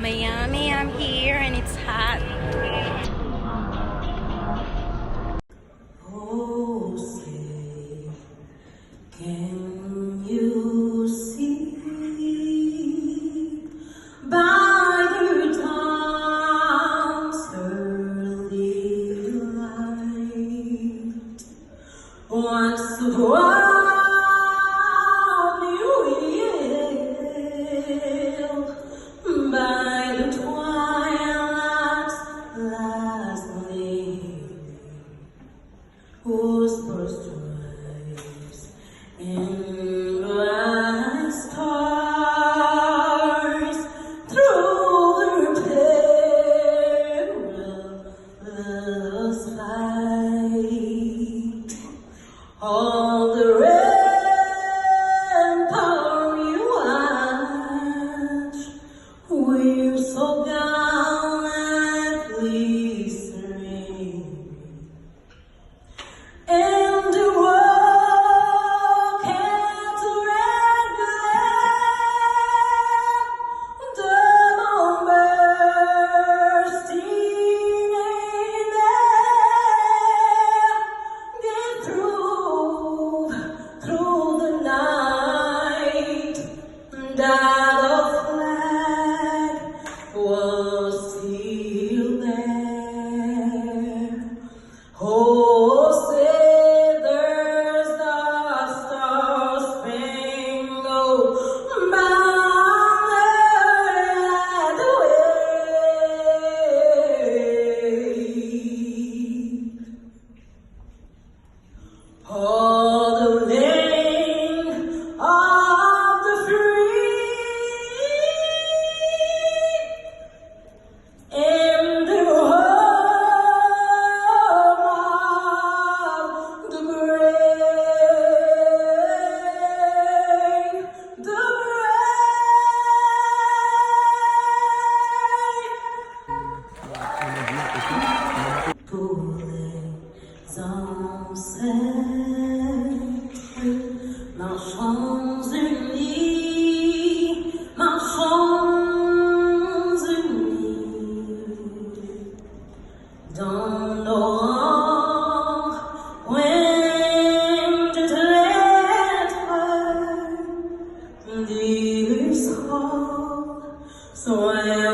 Miami, I'm here and it's hot. Oh, say, can you see by your dawn's early light what's the world you will by the twilight's last gleam? Whose first rise in bright stars through the perilous fight, all the rampart you watch will so gallantly serene. And the world can't regulate the moon bursting in there. Get through the night, that a flag was still there. Oh, say there's the star-spangled banner at the wave. Oh, the land of the free and the home of the brave, the brave. Tous les ancêtres, marchons unis, marchons unis dans nos rangs, winged lettres, these calls, soyons